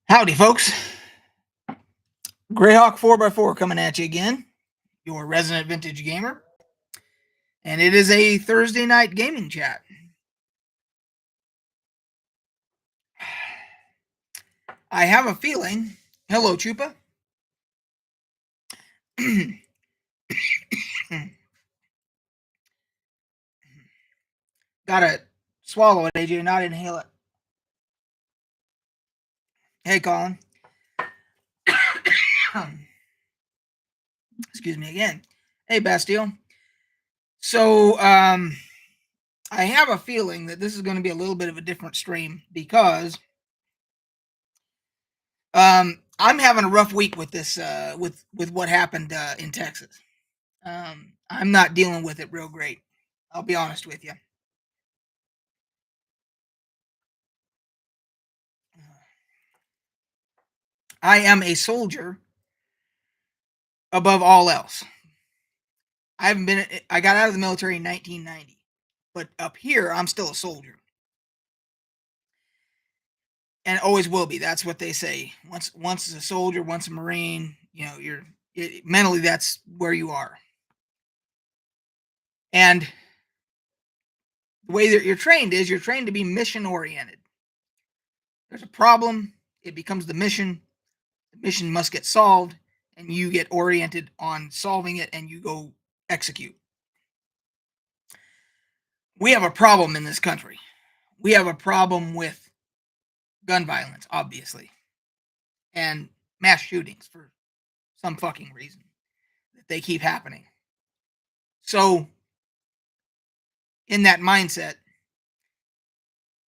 Howdy, folks. Greyhawk 4x4 coming at you again, your resident vintage gamer. And it is a Thursday night gaming chat. I have a feeling. Hello, Chupa. Gotta swallow it, AJ, not inhale it. Hey, Colin. Excuse me again. Hey, Bastille. So, I have a feeling that this is going to be a little bit of a different stream because I'm having a rough week with this, with what happened in Texas. I'm not dealing with it real great. I'll be honest with you. I am a soldier above all else. I got out of the military in 1990, but up here, I'm still a soldier. And always will be. That's what they say. Once as a soldier, once a Marine, mentally, that's where you are. And the way that you're trained to be mission oriented. There's a problem, it becomes the mission. The mission must get solved, and you get oriented on solving it, and you go execute. We have a problem in this country. We have a problem with gun violence, obviously, and mass shootings for some fucking reason that they keep happening. So, in that mindset,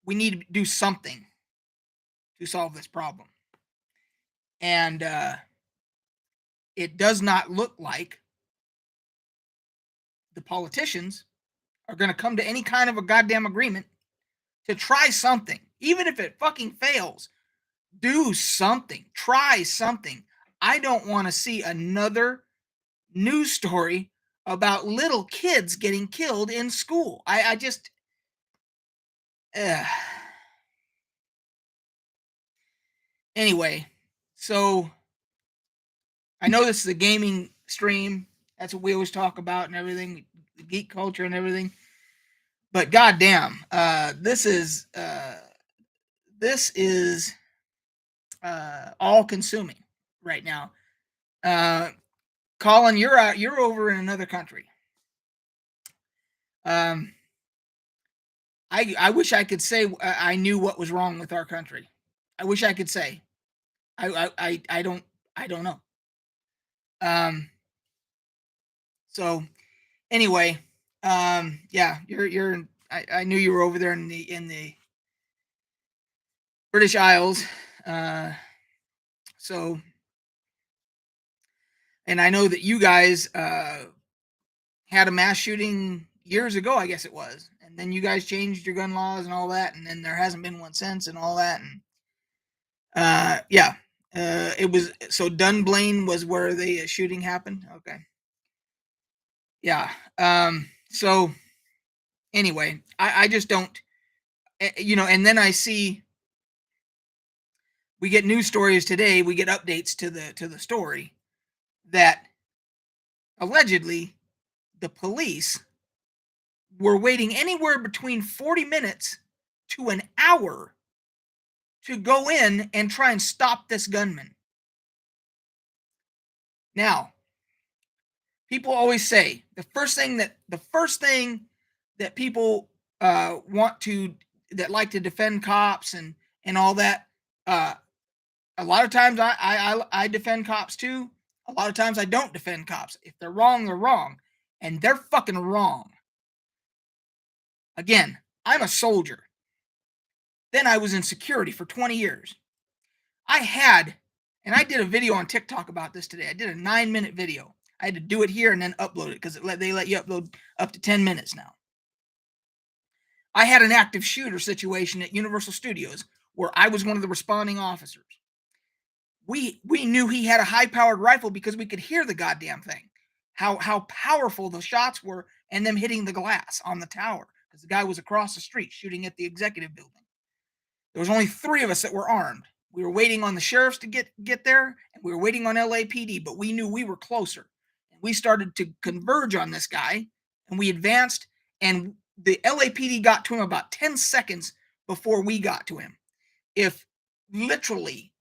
we need to do something to solve this problem. And it does not look like the politicians are going to come to any kind of a goddamn agreement to try something. Even if it fucking fails, do something. Try something. I don't want to see another news story about little kids getting killed in school. I just... Anyway, so I know this is a gaming stream. That's what we always talk about and everything, the geek culture and everything. But goddamn, this is all consuming right now. Colin, you're over in another country. I wish I could say I knew what was wrong with our country. I wish I could say. I don't know. So anyway, yeah, I knew you were over there in the British Isles. So, and I know that you guys had a mass shooting years ago, I guess it was, and then you guys changed your gun laws and all that, and then there hasn't been one since and all that, and yeah, it was so Dunblane was where the shooting happened. Okay, yeah. So anyway, I just don't, and then I see. We get news stories today. We get updates to the story that allegedly the police were waiting anywhere between 40 minutes to an hour to go in and try and stop this gunman. Now, people always say the first thing that people that like to defend cops and all that. A lot of times I defend cops too. A lot of times I don't defend cops. If they're wrong, they're wrong. And they're fucking wrong. Again, I'm a soldier. Then I was in security for 20 years. And I did a video on TikTok about this today. I did a 9-minute video. I had to do it here and then upload it because they let you upload up to 10 minutes now. I had an active shooter situation at Universal Studios where I was one of the responding officers. We knew he had a high-powered rifle because we could hear the goddamn thing. How powerful the shots were and them hitting the glass on the tower because the guy was across the street shooting at the executive building. There was only 3 of us that were armed. We were waiting on the sheriffs to get there, and we were waiting on LAPD, but we knew we were closer. And we started to converge on this guy, and we advanced, and the LAPD got to him about 10 seconds before we got to him. If literally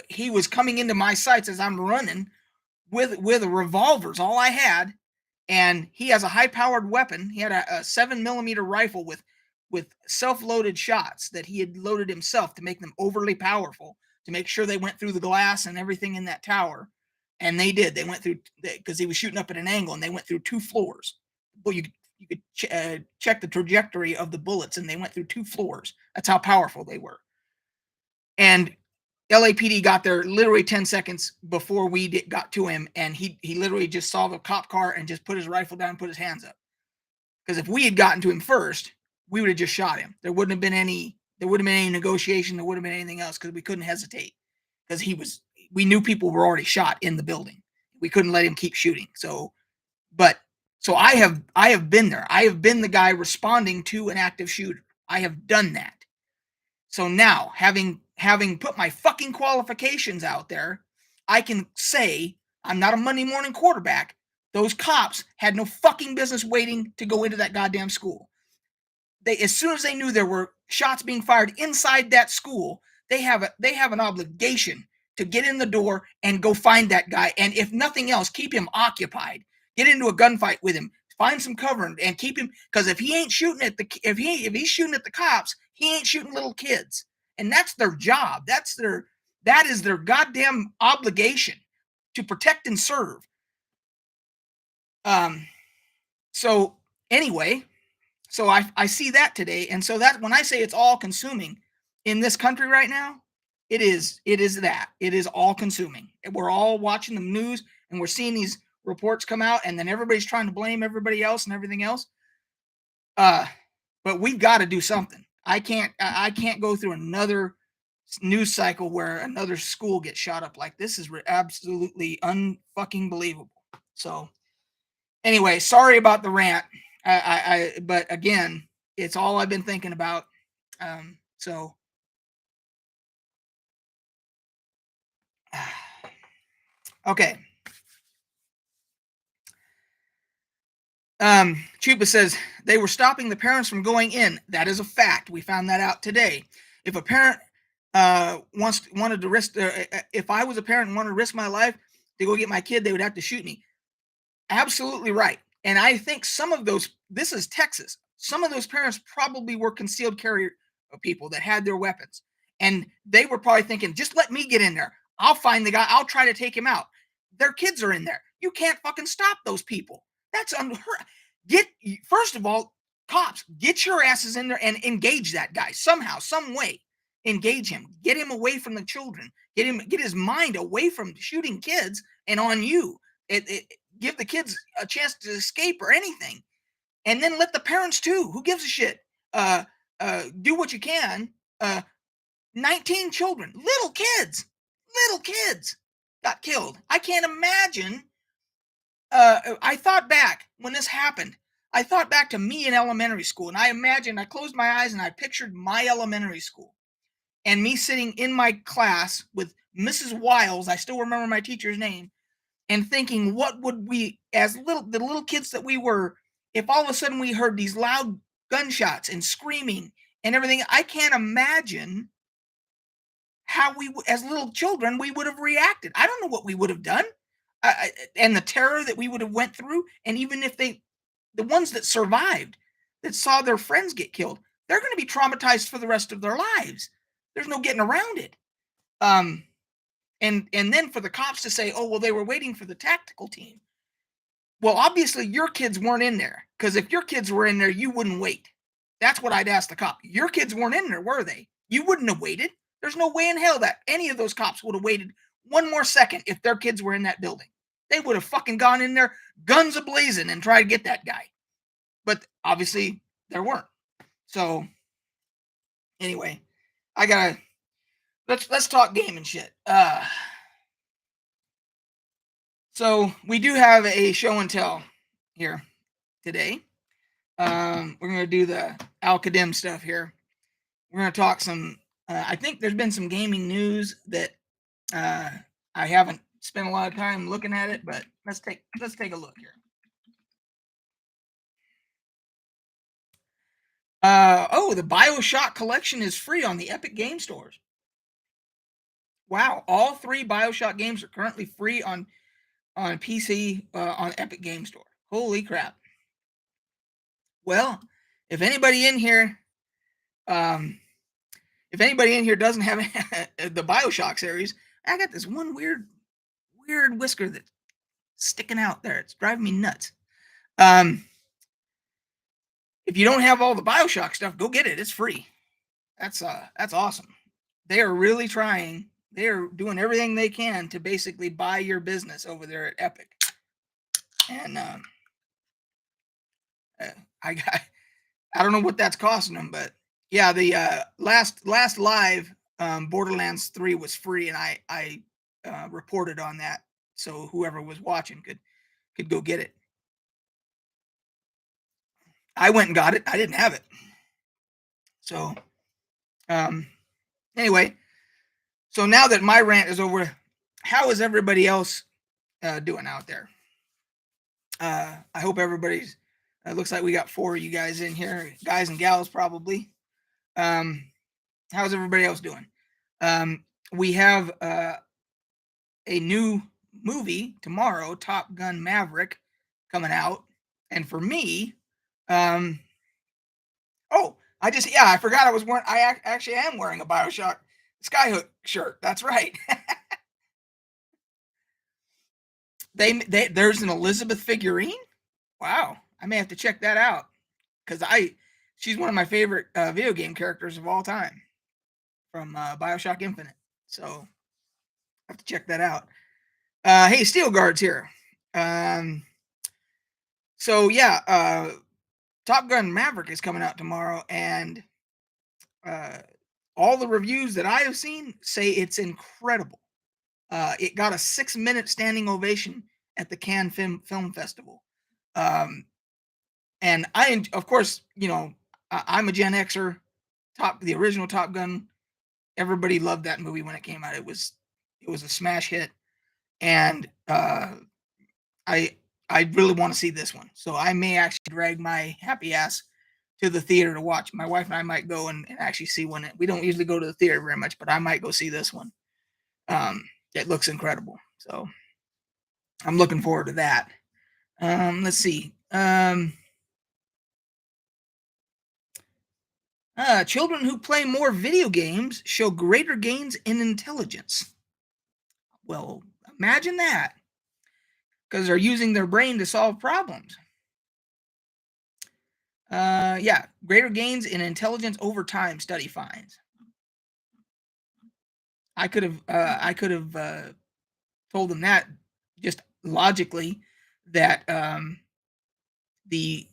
he was coming into my sights as I'm running with a revolver's all I had, and he has a high-powered weapon. He had a 7mm rifle with self-loaded shots that he had loaded himself to make them overly powerful, to make sure they went through the glass and everything in that tower. And they did. They went through, because he was shooting up at an angle, and they went through 2 floors. Well, you could check the trajectory of the bullets, and they went through 2 floors. That's how powerful they were. And LAPD got there literally 10 seconds before we got to him, and he literally just saw the cop car and just put his rifle down and put his hands up. Because if we had gotten to him first, we would have just shot him. There wouldn't have been any negotiation. There wouldn't have been anything else, because we couldn't hesitate, because we knew people were already shot in the building. We couldn't let him keep shooting. So I have been there. I have been the guy responding to an active shooter. I have done that. So now, having put my fucking qualifications out there, I can say I'm not a Monday morning quarterback. Those cops had no fucking business waiting to go into that goddamn school. As soon as they knew there were shots being fired inside that school, they have an obligation to get in the door and go find that guy, and if nothing else, keep him occupied. Get into a gunfight with him. Find some cover and keep him, because if he ain't shooting at if he's shooting at the cops, he ain't shooting little kids. And that's their job. That is their goddamn obligation, to protect and serve. So anyway, so I see that today, and so that when I say it's all consuming in this country right now, it is that. It is all consuming. We're all watching the news, and we're seeing these reports come out, and then everybody's trying to blame everybody else and everything else. But we've got to do something. I can't go through another news cycle where another school gets shot up like this. Is absolutely unfucking believable. So anyway, sorry about the rant. But again, it's all I've been thinking about. So okay. Chupa says they were stopping the parents from going in. That is a fact. We found that out today. If a parent wanted to risk, if I was a parent and wanted to risk my life to go get my kid, they would have to shoot me. Absolutely right. And I think some of those, this is Texas, some of those parents probably were concealed carry people that had their weapons. And they were probably thinking, just let me get in there. I'll find the guy. I'll try to take him out. Their kids are in there. You can't fucking stop those people. That's unheard. First of all, cops, get your asses in there and engage that guy somehow, some way. Engage him. Get him away from the children. Get his mind away from shooting kids and on you. Give the kids a chance to escape or anything, and then let the parents too. Who gives a shit? Do what you can. 19 children, little kids got killed. I can't imagine. I thought back when this happened. I thought back to me in elementary school, and I closed my eyes and I pictured my elementary school and me sitting in my class with Mrs. Wiles. I still remember my teacher's name, and thinking, what would we, as the little kids that we were, if all of a sudden we heard these loud gunshots and screaming and everything. I can't imagine how we, as little children, we would have reacted. I don't know what we would have done. And the terror that we would have went through. And even if the ones that survived, that saw their friends get killed, they're going to be traumatized for the rest of their lives. There's no getting around it. And then for the cops to say, oh, well, they were waiting for the tactical team. Well, obviously your kids weren't in there, because if your kids were in there, you wouldn't wait. That's what I'd ask the cop. Your kids weren't in there, were they? You wouldn't have waited. There's no way in hell that any of those cops would have waited one more second if their kids were in that building. They would have fucking gone in there, guns a-blazing, and tried to get that guy. But obviously there weren't. So anyway, let's talk game and shit. So we do have a show and tell here today. We're going to do the Alcadem stuff here. We're going to talk some I think there's been some gaming news that I haven't spent a lot of time looking at it, but let's take a look here. Oh, the BioShock collection is free on the Epic Game Stores. Wow, all 3 BioShock games are currently free on PC on Epic Game Store. Holy crap! Well, if anybody in here, doesn't have the BioShock series, I got this one weird whisker that's sticking out there. It's driving me nuts. If you don't have all the BioShock stuff, go get it. It's free. That's awesome. They are really trying. They are doing everything they can to basically buy your business over there at Epic. And I don't know what that's costing them, but yeah, the last live Borderlands 3 was free, and I reported on that, so whoever was watching could go get it. I went and got it. I didn't have it. So anyway, so now that my rant is over, how is everybody else doing out there? I hope everybody's. Looks like we got 4 of you guys in here, guys and gals probably. How's everybody else doing? We have a new movie tomorrow, Top Gun Maverick, coming out, and for me, oh, I forgot I was wearing. I actually am wearing a BioShock Skyhook shirt. That's right. There's an Elizabeth figurine. Wow, I may have to check that out because she's one of my favorite video game characters of all time from BioShock Infinite. So I have to check that out. Hey, Steel Guard's here. So yeah, Top Gun Maverick is coming out tomorrow, and all the reviews that I have seen say it's incredible. It got a 6-minute standing ovation at the Cannes Film Festival. And of course, I'm a Gen Xer. The original Top Gun, everybody loved that movie when it came out. It was a smash hit, and I really want to see this one. So I may actually drag my happy ass to the theater to watch. My wife and I might go and actually see one. We don't usually go to the theater very much, but I might go see this one. It looks incredible. So I'm looking forward to that. Let's see. Children who play more video games show greater gains in intelligence. Well, imagine that. Because they're using their brain to solve problems. Yeah, greater gains in intelligence over time, study finds. I could have told them that just logically, that the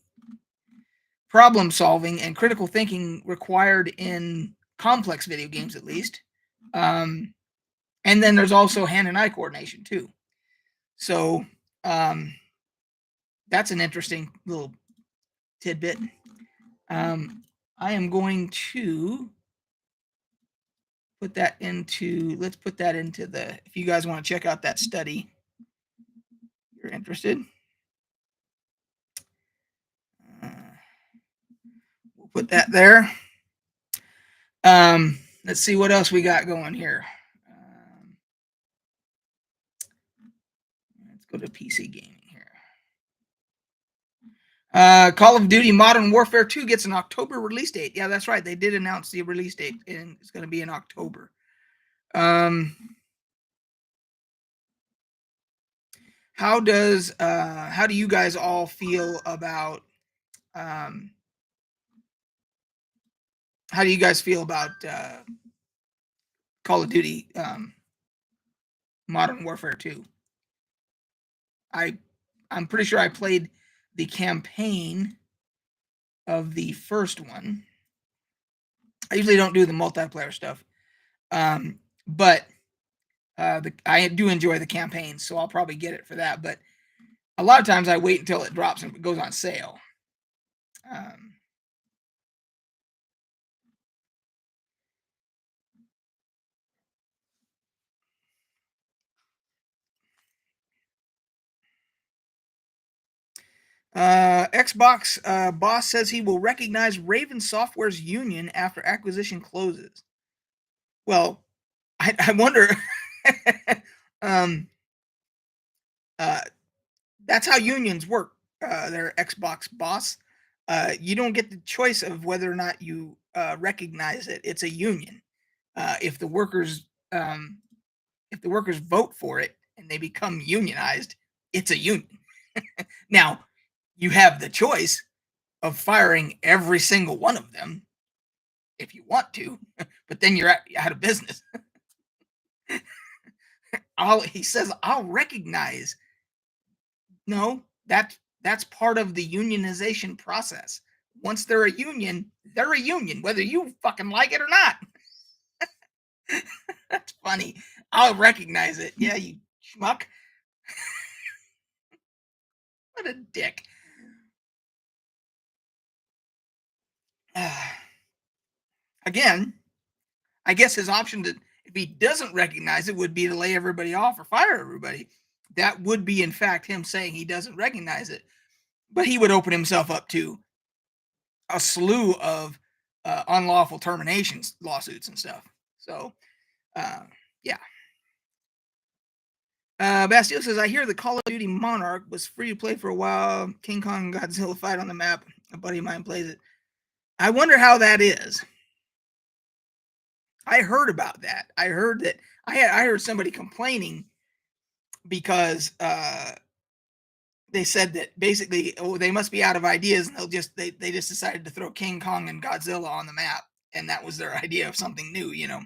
problem solving and critical thinking required in complex video games, at least, and then there's also hand and eye coordination too. So that's an interesting little tidbit. I am going to put that into, let's put that into if you guys want to check out that study, if you're interested. We'll put that there. Let's see what else we got going here. Let's go to PC gaming here. Call of Duty Modern Warfare 2 gets an October release date. Yeah, that's right. They did announce the release date, and it's going to be in October. How do you guys all feel about Call of Duty Modern Warfare 2? I'm pretty sure I played the campaign of the first one. I usually don't do the multiplayer stuff, but I do enjoy the campaign, so I'll probably get it for that. But a lot of times I wait until it drops and it goes on sale. Xbox boss says he will recognize Raven Software's union after acquisition closes. Well, I wonder. um, uh, that's how unions work. Their Xbox boss. You don't get the choice of whether or not you recognize it. It's a union. If the workers vote for it and they become unionized, it's a union. Now, you have the choice of firing every single one of them if you want to, but then you're out of business. He says I'll recognize. No, that's part of the unionization process. Once they're a union, whether you fucking like it or not. That's funny. I'll recognize it. Yeah, you schmuck. What a dick. Again, I guess his option to, if he doesn't recognize it, would be to lay everybody off or fire everybody. That would be, in fact, him saying he doesn't recognize it. But he would open himself up to a slew of unlawful terminations lawsuits and stuff. So, yeah. Bastille says, I hear the Call of Duty Monarch was free to play for a while. King Kong and Godzilla fight on the map. A buddy of mine plays it. I wonder how that is. I heard about that. I heard that I heard somebody complaining because they said that basically, oh, they must be out of ideas, and they just decided to throw King Kong and Godzilla on the map, and that was their idea of something new, you know.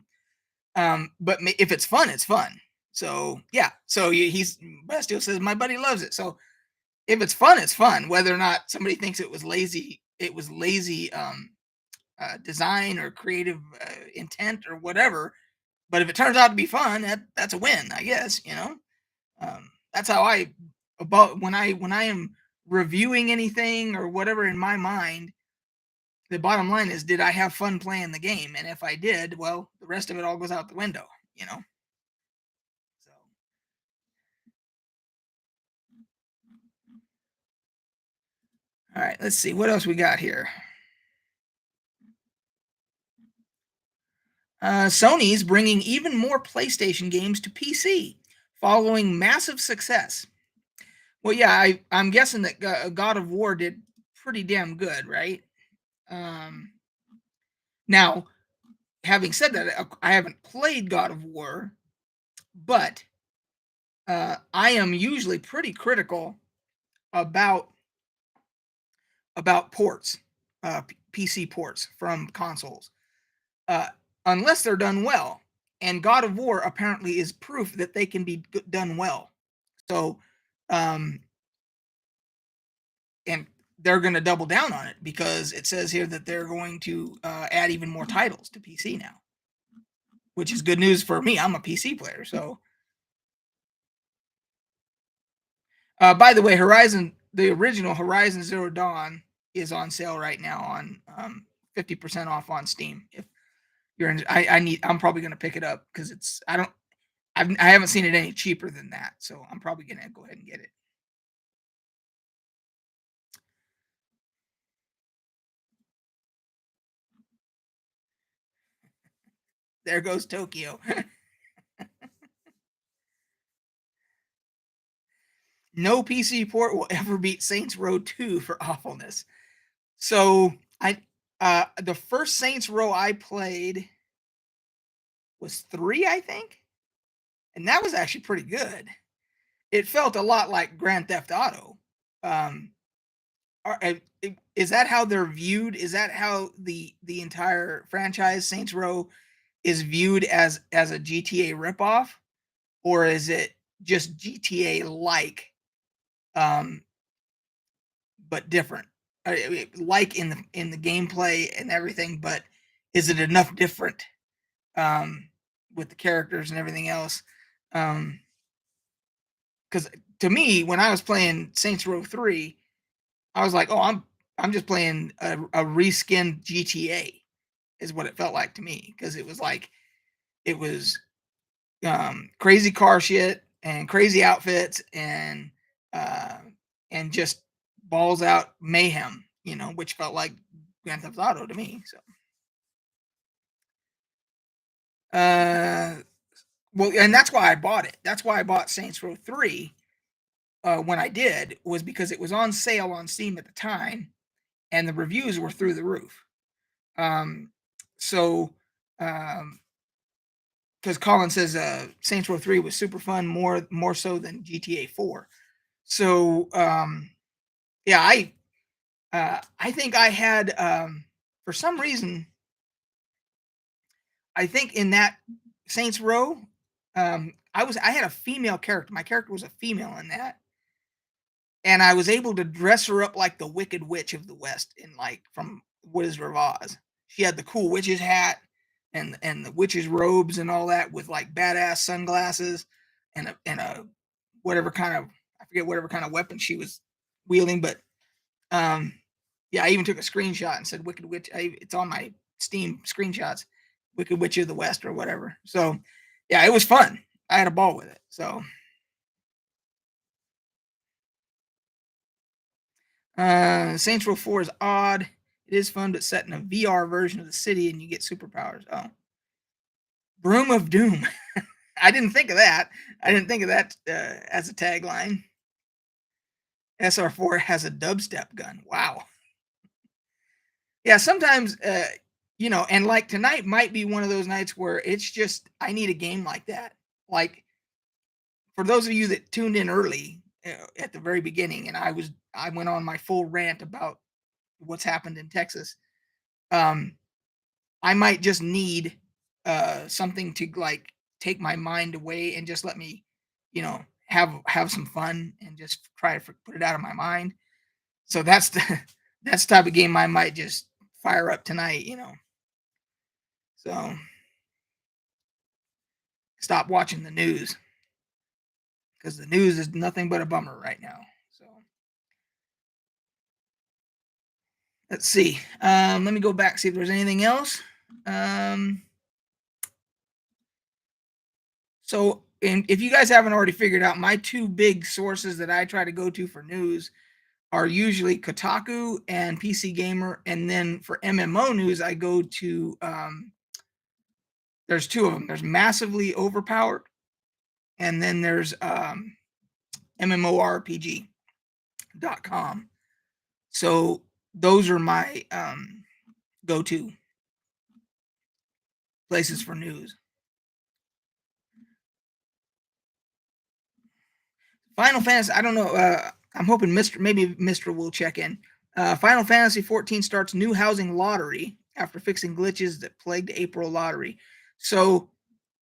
But if it's fun, it's fun. So yeah. So he's Bastille says my buddy loves it. So if it's fun, it's fun. Whether or not somebody thinks it was lazy design or creative intent or whatever. But if it turns out to be fun, that's a win, I guess. You know, that's how about when I am reviewing anything or whatever in my mind. The bottom line is, did I have fun playing the game? And if I did, well, the rest of it all goes out the window. You know. So. All right, let's see what else we got here. Sony's bringing even more PlayStation games to PC following massive success. Well, yeah, I'm guessing that God of War did pretty damn good, right? Um, Now, having said that, I haven't played God of War, but I am usually pretty critical about ports, PC ports from consoles, uh, unless they're done well. And God of War apparently is proof that they can be done well. So, and they're going to double down on it because it says here that they're going to add even more titles to PC now, which is good news for me. I'm a PC player, so. By the way, the original Horizon Zero Dawn is on sale right now on 50% off on Steam. If you're in, I'm probably going to pick it up because I haven't seen it any cheaper than that, so I'm probably going to go ahead and get it. There goes Tokyo. No PC port will ever beat Saints Row 2 for awfulness. So the first Saints Row I played was 3, I think, and that was actually pretty good. It felt a lot like Grand Theft Auto. Is that how they're viewed? Is that how the entire franchise Saints Row is viewed as a GTA ripoff, or is it just GTA like, but different? Like in the gameplay and everything, but is it enough different with the characters and everything else? Because to me, when I was playing Saints Row 3, I was like, oh, I'm just playing a reskinned GTA, is what it felt like to me, because it was crazy car shit and crazy outfits and just balls out mayhem, which felt like Grand Theft Auto to me. So, uh, well, and that's why I bought it. That's why I bought Saints Row 3 when I did, was because it was on sale on Steam at the time, and the reviews were through the roof. Um, so, um, because Colin says Saints Row 3 was super fun, more so than GTA 4. So, yeah, I think I had for some reason, I think in that Saints Row, I had a female character. My character was a female in that, and I was able to dress her up like the Wicked Witch of the West in like from Wizard of Oz. She had the cool witch's hat and the witch's robes and all that with like badass sunglasses and a whatever kind of, I forget whatever kind of weapon she was wielding, but um yeah, I even took a screenshot and said Wicked Witch. It's on my Steam screenshots, Wicked Witch of the West or whatever. So yeah, it was fun. I had a ball with it. So Saints Row 4 is odd. It is fun, but set in a VR version of the city and you get superpowers. Oh. Broom of Doom. I didn't think of that. I didn't think of that as a tagline. SR4 has a dubstep gun. Wow. Yeah, sometimes, and like tonight might be one of those nights where it's just, I need a game like that. Like, for those of you that tuned in early at the very beginning, and I went on my full rant about what's happened in Texas. Um, I might just need something to like take my mind away and just let me, have some fun and just try to put it out of my mind. So that's the that's the type of game I might just fire up tonight. So stop watching the news because the news is nothing but a bummer right now. So let's see. Let me go back see if there's anything else. Um, So, and if you guys haven't already figured out, my two big sources that I try to go to for news are usually Kotaku and PC Gamer, and then for MMO news, I go to there's two of them. There's Massively Overpowered, and then there's MMORPG.com. So those are my go-to places for news. Final Fantasy, I don't know. I'm hoping Mr. will check in. Final Fantasy 14 starts new housing lottery after fixing glitches that plagued April lottery. So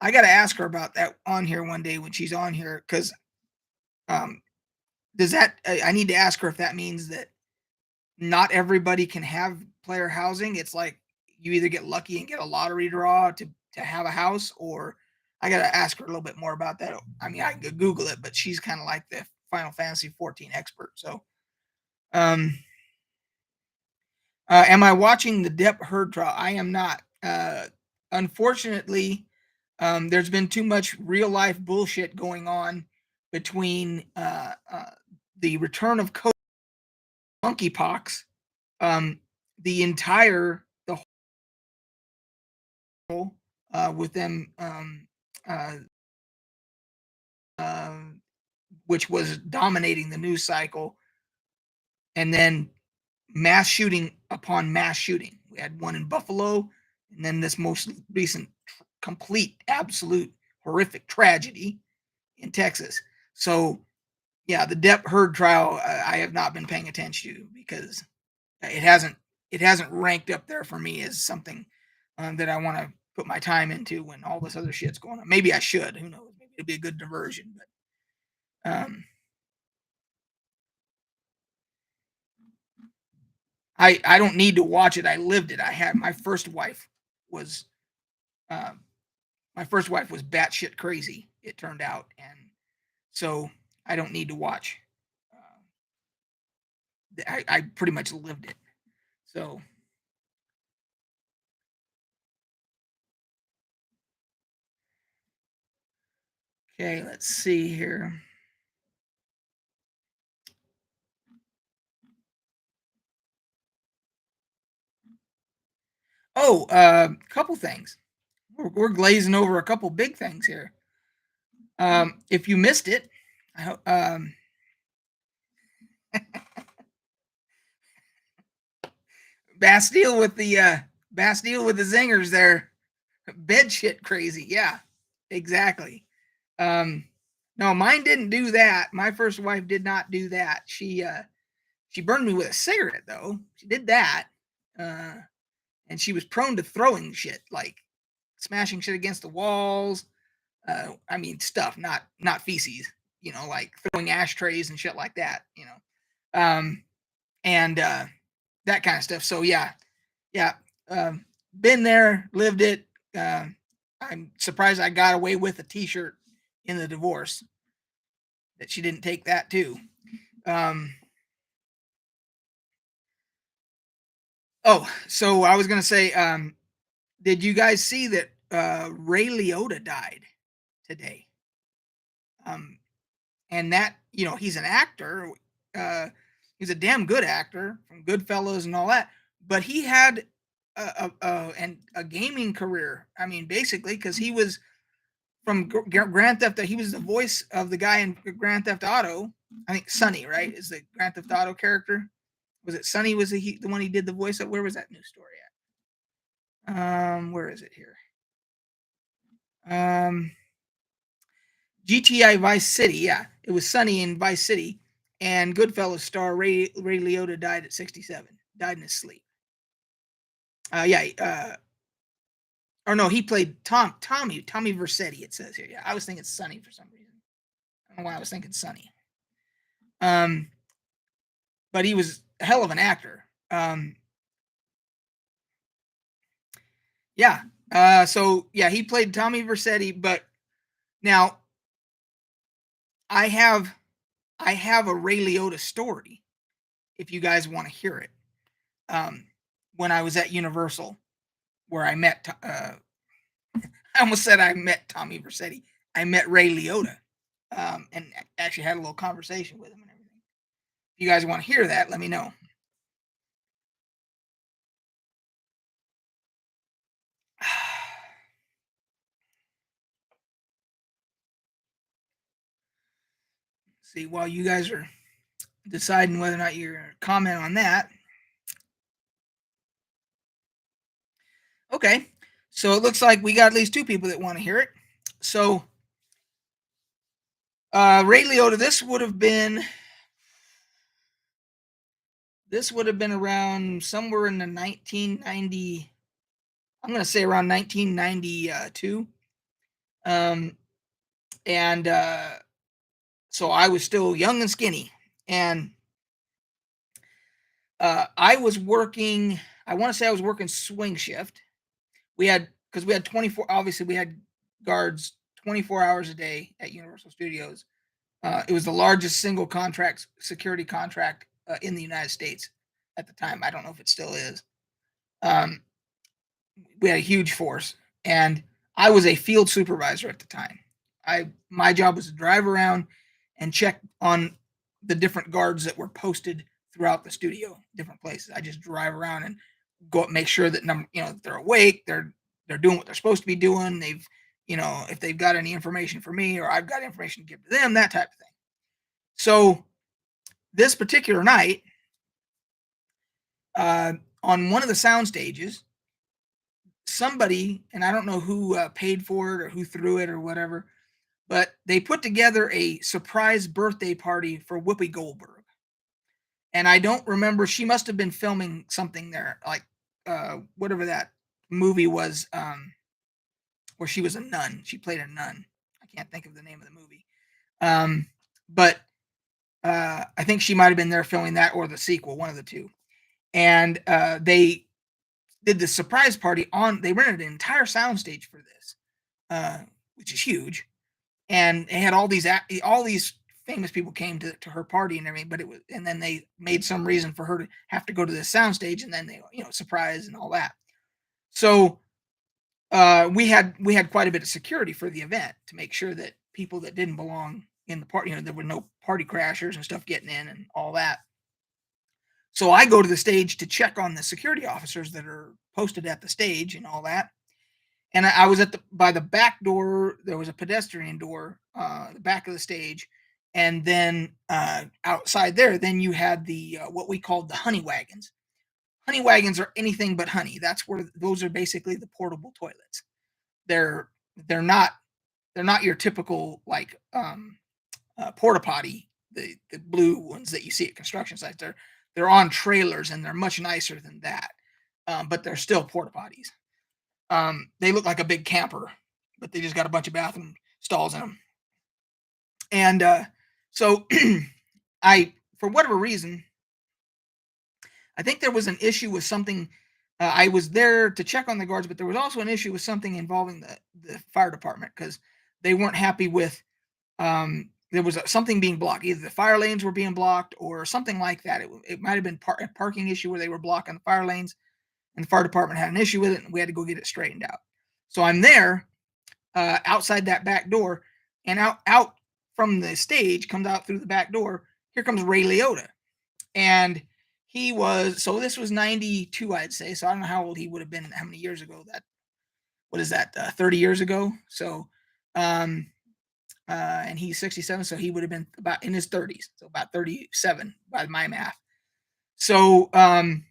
I got to ask her about that on here one day when she's on here, because um, does that? I need to ask her if that means that not everybody can have player housing. It's like you either get lucky and get a lottery draw to have a house, or I gotta ask her a little bit more about that. I mean, I could Google it, but she's kind of like the Final Fantasy 14 expert. So, um, am I watching the Depp Heard trial? I am not. Unfortunately, there's been too much real life bullshit going on between the return of monkeypox, um, the whole with them, uh, uh, which was dominating the news cycle, and then mass shooting upon mass shooting. We had one in Buffalo, and then this most recent complete, absolute, horrific tragedy in Texas. So, yeah, the Depp Heard trial, I have not been paying attention to because it hasn't it hasn't ranked up there for me as something that I want to put my time into when all this other shit's going on. Maybe I should. Who knows? Maybe it'll be a good diversion. But I don't need to watch it. I lived it. I had was um, my first wife was batshit crazy. It turned out, and so I don't need to watch. I pretty much lived it. So okay, let's see here. Oh, couple things. We're glazing over a couple big things here. If you missed it, Bastille with the Bastille with the zingers there. Bed shit crazy. Yeah, exactly. Um, no, mine didn't do that. My first wife did not do that. She burned me with a cigarette though. She did that. Uh, and she was prone to throwing shit, like smashing shit against the walls. I mean stuff, not feces. Like throwing ashtrays and shit like that. And that kind of stuff. So yeah, been there, lived it. I'm surprised I got away with a T-shirt in the divorce. That she didn't take that too. Um, so I was gonna say, did you guys see that Ray Liotta died today? Um, and that he's an actor. Uh, he's a damn good actor from Goodfellas and all that. But he had a gaming career. I mean, basically, because he was from Grand Theft. He was the voice of the guy in Grand Theft Auto. I think Sonny, right, is the Grand Theft Auto character. Was it Sonny? Was the one he did the voice of? Where was that news story at? Where is it here? GTA Vice City. Yeah, it was Sonny in Vice City. And Goodfellas star Ray Liotta died at 67. Died in his sleep. Yeah. Or no, he played Tommy Vercetti. It says here. Yeah, I was thinking Sonny for some reason. I don't know why I was thinking Sonny. But he was a hell of an actor. Yeah. So yeah, he played Tommy Vercetti. But now I have a Ray Liotta story. If you guys want to hear it, when I was at Universal, where I met, I almost said I met Tommy Vercetti. I met Ray Liotta, and actually had a little conversation with him and everything. If you guys want to hear that, let me know. See, while you guys are deciding whether or not you're going to comment on that. Okay, so it looks like we got at least two people that want to hear it. So, Ray Liotta, this would have been around somewhere in the 1990. I'm going to say around 1992. And so I was still young and skinny, and I was working. I want to say I was working swing shift. Because we had 24. Obviously, we had guards 24 hours a day at Universal Studios. It was the largest single contract security contract in the United States at the time. I don't know if it still is. Um, we had a huge force, and I was a field supervisor at the time. My job was to drive around and check on the different guards that were posted throughout the studio, different places. I just drive around and go make sure that they're awake, they're doing what they're supposed to be doing. They've if they've got any information for me or I've got information to give to them, that type of thing. So this particular night, on one of the sound stages, somebody, and I don't know who paid for it or who threw it or whatever, but they put together a surprise birthday party for Whoopi Goldberg. And I don't remember, she must have been filming something there, like whatever that movie was, where she was a nun. She played a nun. I can't think of the name of the movie. But I think she might have been there filming that or the sequel, one of the two. And they did the surprise party they rented an entire soundstage for this, which is huge. And they had all these famous people came to her party and everything, and then they made some reason for her to have to go to this soundstage, and then they, surprise and all that. So we had quite a bit of security for the event to make sure that people that didn't belong in the party, there were no party crashers and stuff getting in and all that. So I go to the stage to check on the security officers that are posted at the stage and all that. And I was at the by the back door. There was a pedestrian door, the back of the stage, and then outside there, then you had the what we called the honey wagons. Honey wagons are anything but honey. That's where those are basically the portable toilets. They're they're not they're not your typical like porta potty, the blue ones that you see at construction sites. They're on trailers and they're much nicer than that, but they're still porta potties. They look like a big camper, but they just got a bunch of bathroom stalls in them. And so I, for whatever reason, I think there was an issue with something. I was there to check on the guards, but there was also an issue with something involving the fire department because they weren't happy with. There was something being blocked. Either the fire lanes were being blocked or something like that. It might have been a parking issue where they were blocking the fire lanes, and the fire department had an issue with it, and we had to go get it straightened out. So I'm there outside that back door, and out from the stage comes out through the back door. Here comes Ray Liotta, and he was so this was 92, I'd say. So I don't know how old he would have been, how many years ago. That what is that? 30 years ago. So, and he's 67, so he would have been about in his 30s, so about 37 by my math. So, and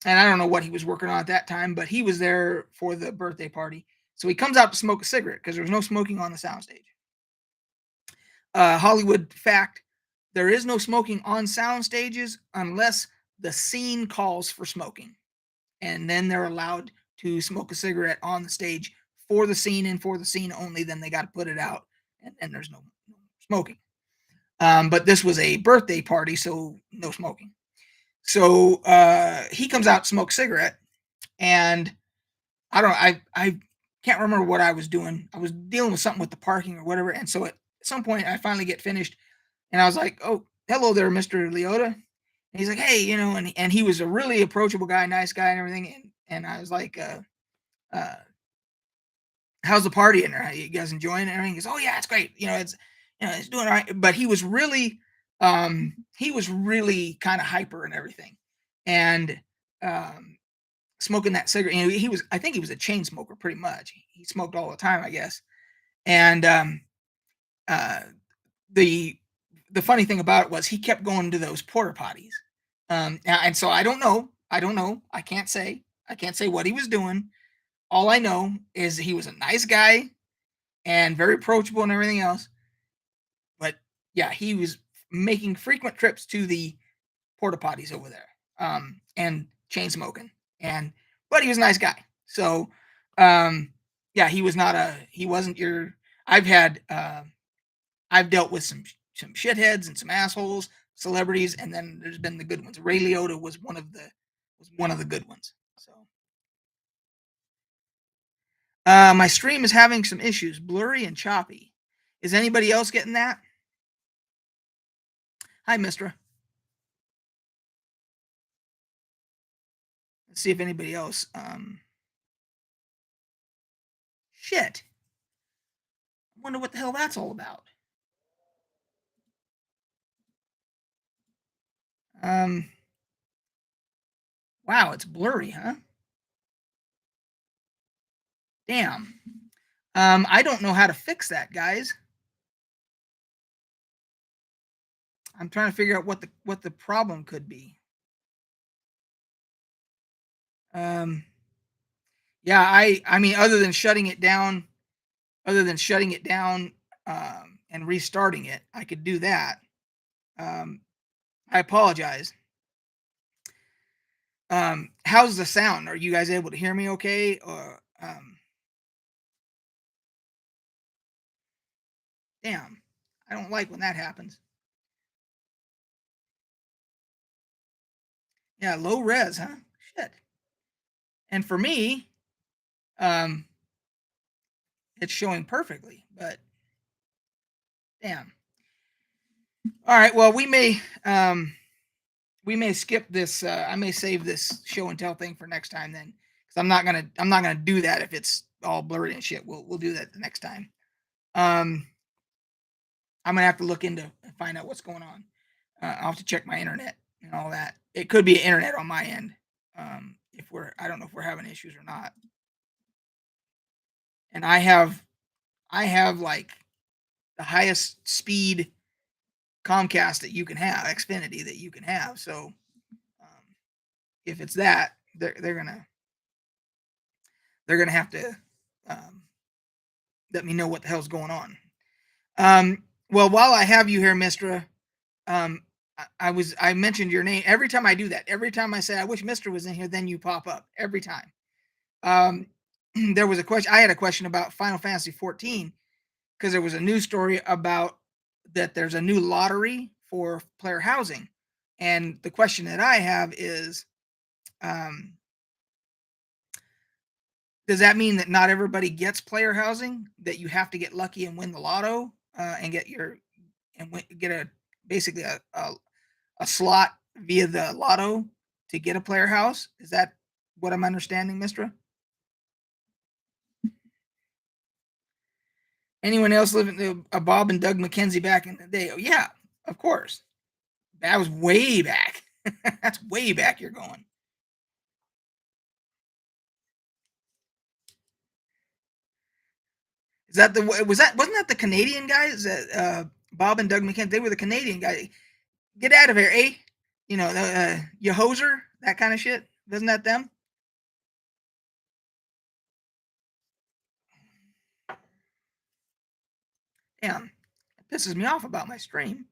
I don't know what he was working on at that time, but he was there for the birthday party. So he comes out to smoke a cigarette because there was no smoking on the soundstage. Hollywood fact: there is no smoking on sound stages unless the scene calls for smoking, and then they're allowed to smoke a cigarette on the stage for the scene and for the scene only. Then they got to put it out, and there's no smoking. But this was a birthday party, so no smoking. So he comes out, smokes a cigarette, and I can't remember what I was doing. I was dealing with something with the parking or whatever, and so at some point I finally get finished, and I was like, "Oh, hello there, Mr. Liotta." And he's like, "Hey, and he was a really approachable guy, nice guy, and everything." And I was like, uh, "How's the party in there? How you guys enjoying it?" And everything. He goes, "Oh yeah, it's great. It's doing all right." But he was really kind of hyper and everything, and um, smoking that cigarette. He was, I think he was a chain smoker pretty much. He smoked all the time, I guess. And uh, the the funny thing about it was he kept going to those porta potties. And so I don't know. I don't know. I can't say. I can't say what he was doing. All I know is he was a nice guy and very approachable and everything else. But yeah, he was making frequent trips to the porta potties over there, and chain smoking. And but he was a nice guy. So yeah, he wasn't your. I've had I've dealt with some shitheads and some assholes, celebrities, and then there's been the good ones. Ray Liotta was one of the good ones. So my stream is having some issues, blurry and choppy. Is anybody else getting that? Hi, Mistra. Let's see if anybody else. Shit. I wonder what the hell that's all about. Um, wow, it's blurry, huh? Damn. I don't know how to fix that, guys. I'm trying to figure out what the problem could be. Um, yeah, I mean, other than shutting it down, and restarting it, I could do that. Um, I apologize. How's the sound? Are you guys able to hear me okay? Or damn, I don't like when that happens. Yeah, low res, huh? Shit. And for me, um, it's showing perfectly, but damn. All right, well, we may skip this. I may save this show and tell thing for next time then, because I'm not gonna do that if it's all blurry and shit. We'll do that the next time. Um, I'm gonna have to look into and find out what's going on. I'll have to check my internet. and all that. It could be internet on my end. If I don't know if we're having issues or not. And I have like the highest speed Comcast that you can have, Xfinity that you can have. So um, if it's that, they're gonna have to um, let me know what the hell's going on. Well, while I have you here, Mistra, um, I mentioned your name every time I do that. Every time I say I wish Mister was in here, then you pop up every time. Um, there was a question. I had a question about Final Fantasy 14 because there was a news story about that there's a new lottery for player housing, and the question that I have is, um, does that mean that not everybody gets player housing? That you have to get lucky and win the lotto and get a basically a slot via the lotto to get a player house? Is that what I'm understanding, Mistra? Anyone else living a Bob and Doug McKenzie back in the day? Oh yeah, of course. That was way back. That's way back. You're going. Is that the wasn't that the Canadian guys that Bob and Doug McKenzie? They were the Canadian guy. Get out of here, eh? You know, you hoser, that kind of shit. Wasn't that them? Damn, it pisses me off about my stream.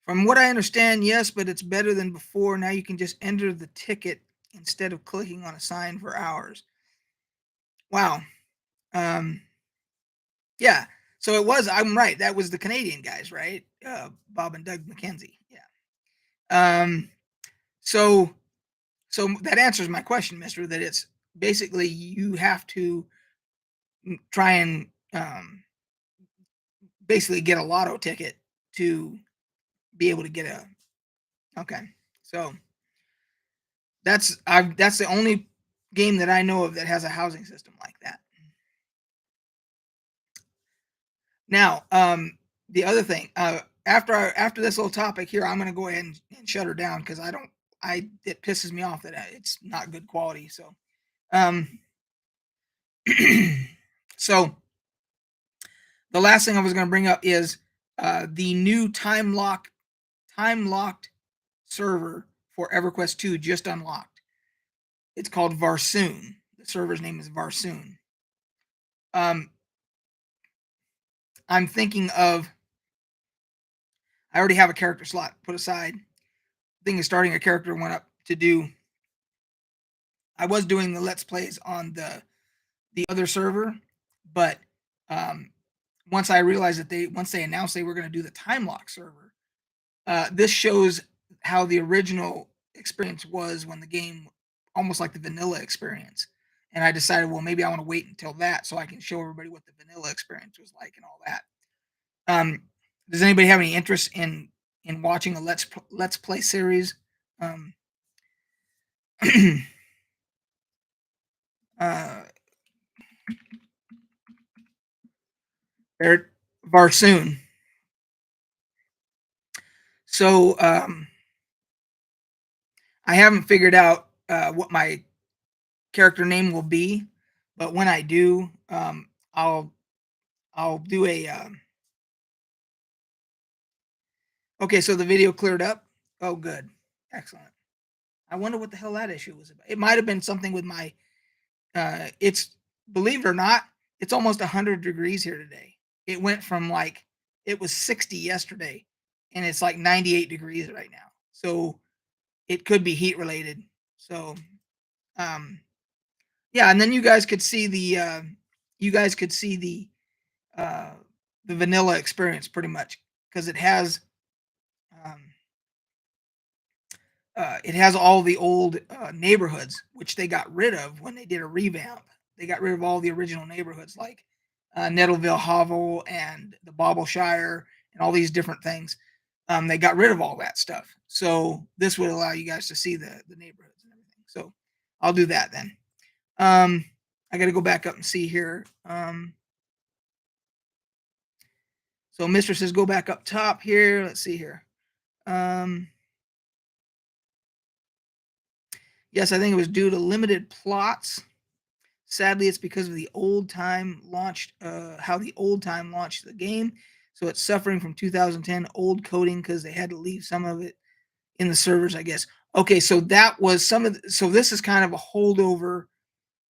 From what I understand, yes, but it's better than before. Now you can just enter the ticket instead of clicking on a sign for hours. Wow. Um, yeah. So it was. I'm right. That was the Canadian guys, right? Bob and Doug McKenzie. Yeah. So so that answers my question, Mister. That it's basically you have to try and basically get a lotto ticket to be able to get a. Okay. So that's the only game that I know of that has a housing system like that. Now, the other thing, after this little topic here, I'm gonna go ahead and shut her down because I don't. It pisses me off that it's not good quality. So, um, so the last thing I was gonna bring up is the new time locked server for EverQuest 2 just unlocked. It's called Varsoon. The server's name is Varsoon. Um, I'm thinking of. I already have a character slot put aside. Thing is, starting a character went up to do. I was doing the let's plays on the other server, but um, once I realized that once they announced they were going to do the time lock server, this shows how the original experience was when the game, almost like the vanilla experience. And I decided, well, maybe I want to wait until that so I can show everybody what the vanilla experience was like and all that. Does anybody have any interest in watching a let's play series? Um, uh, Varsoon. So I haven't figured out what my character name will be, but when I do, I'll do a. Okay, so the video cleared up. Oh, good, excellent. I wonder what the hell that issue was about. It might have been something with my. It's believe it or not, it's almost 100 degrees here today. It went from like it was 60 yesterday, and it's like 98 degrees right now. So it could be heat related. So um, yeah, and then you guys could see uh, the vanilla experience pretty much because um, it has all the old neighborhoods which they got rid of when they did a revamp. They got rid of all the original neighborhoods like Nettleville Hovel and the Bobbleshire and all these different things. They got rid of all that stuff, so this would allow you guys to see the neighborhoods and everything. So I'll do that then. I got to go back up and see here. So Mistress says go back up top here. Let's see here. Yes, I think it was due to limited plots. Sadly, it's because of the old time launched, how the old time launched the game. So it's suffering from 2010 old coding because they had to leave some of it in the servers, I guess. Okay, so that was some of so this is kind of a holdover.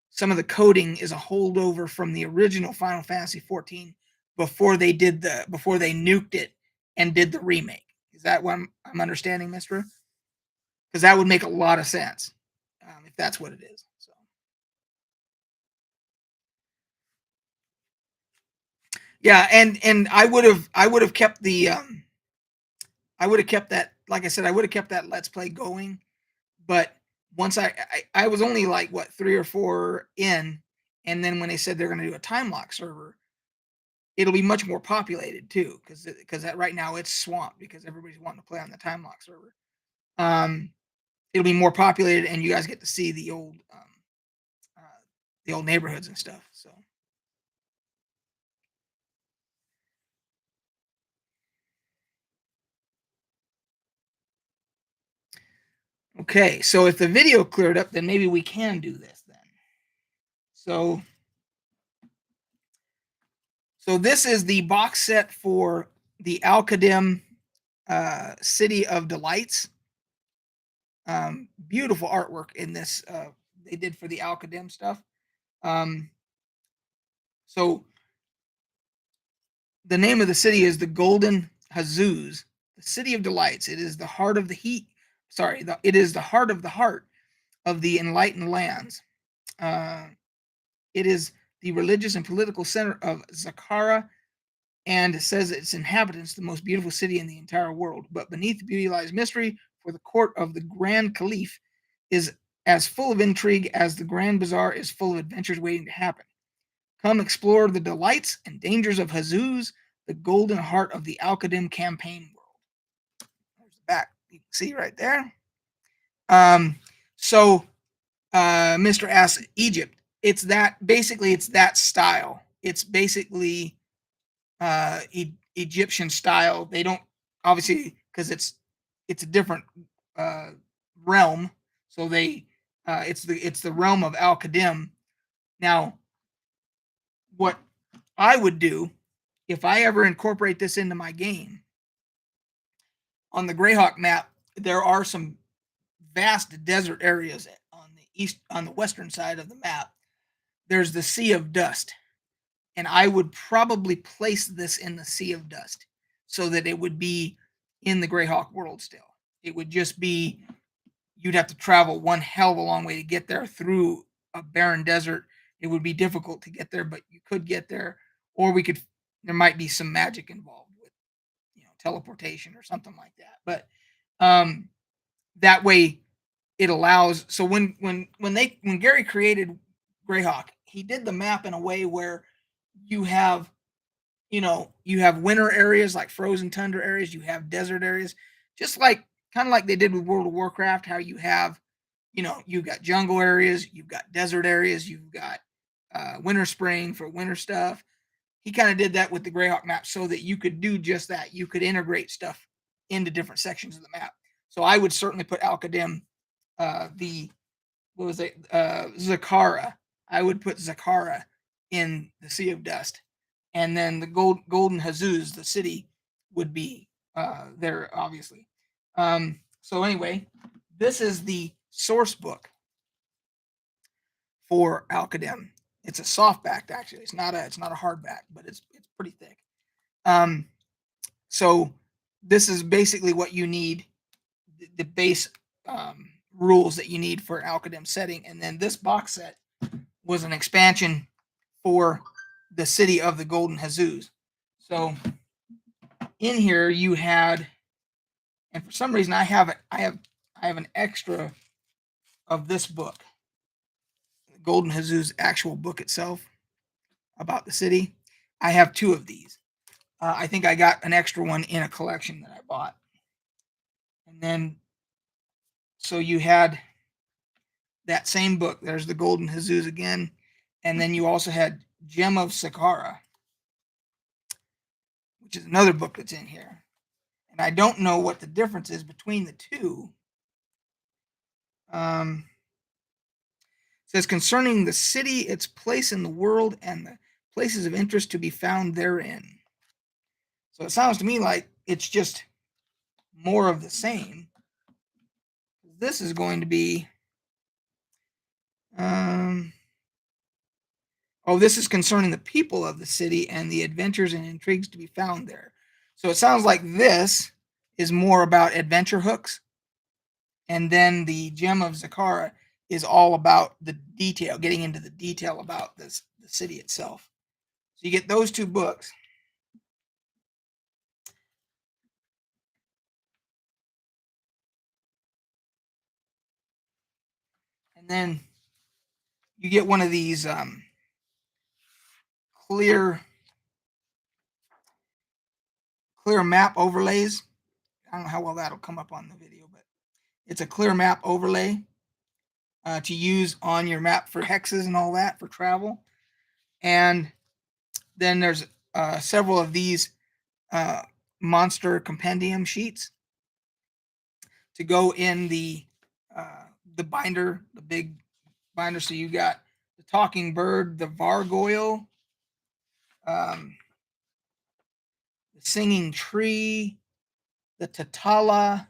Some of the coding is a holdover from the original Final Fantasy 14 before they nuked it and did the remake. Is that what I'm understanding, Mister? Because that would make a lot of sense if that's what it is. So. Yeah, and I would have kept the I would have kept that, like I said, I would have kept that Let's Play going. But once I was only like what 3 or 4 in, and then when they said they're going to do a time lock server, it'll be much more populated too, because that right now it's swamped because everybody's wanting to play on the time lock server. Um, it'll be more populated, and you guys get to see uh, the old neighborhoods and stuff. So. Okay, so if the video cleared up, then maybe we can do this then. So this is the box set for the Alcadem City of Delights. Beautiful artwork in this. They did for the Alcadem stuff. So the name of the city is the Golden Jesus, the City of Delights. It is the heart of the heat. Sorry, it is the heart of the enlightened lands. It is the religious and political center of Zakara, and says its inhabitants the most beautiful city in the entire world. But beneath the beauty lies mystery, for the court of the Grand Caliph is as full of intrigue as the Grand Bazaar is full of adventures waiting to happen. Come explore the delights and dangers of Jesus, the golden heart of the Alcadem campaign world. There's the back. You can see right there. So Mr. asks Egypt. It's that style. It's basically Egyptian style. They don't obviously because it's a different realm. So it's the realm of Alcadem. Now, what I would do if I ever incorporate this into my game on the Greyhawk map, there are some vast desert areas on the western side of the map. There's the Sea of Dust, and I would probably place this in the Sea of Dust so that it would be in the Greyhawk world still. It would just be you'd have to travel one hell of a long way to get there through a barren desert. It would be difficult to get there, but you could get there, or there might be some magic involved with, teleportation or something like that. But that way it allows. So when Gary created Greyhawk, he did the map in a way where you have you have winter areas like frozen tundra areas, you have desert areas, just like kind of like they did with World of Warcraft, how you have, you've got jungle areas, you've got desert areas, you've got winter spring for winter stuff. He kind of did that with the Greyhawk map so that you could do just that. You could integrate stuff into different sections of the map. So I would certainly put Alcadem, the what was it, Zakara. I would put Zakara in the Sea of Dust, and then the Golden Jesus, the city, would be there obviously. So anyway, this is the source book for Alcadem. It's a softbacked actually. It's not a hardback, but it's pretty thick. So this is basically what you need, the base rules that you need for Alcadem setting, and then this box set was an expansion for the city of the Golden Jesus. So in here you had, and for some reason I have an extra of this book, the Golden Jesus actual book itself about the city. I have 2 of these. I think I got an extra one in a collection that I bought. And then, so you had that same book. There's the Golden Jesus again. And then you also had Gem of Sakara, which is another book that's in here. And I don't know what the difference is between the two. It says concerning the city, its place in the world, and the places of interest to be found therein. So it sounds to me like it's just more of the same. This is going to be, this is concerning the people of the city and the adventures and intrigues to be found there. So it sounds like this is more about adventure hooks. And then the Gem of Zakara is all about the detail, getting into the detail about the city itself. So you get those two books. And then you get one of these clear map overlays. I don't know how well that'll come up on the video, but it's a clear map overlay to use on your map for hexes and all that for travel. And then there's several of these monster compendium sheets to go in the binder, the big binder. So you got the talking bird, the vargoyle, the singing tree, the tatala.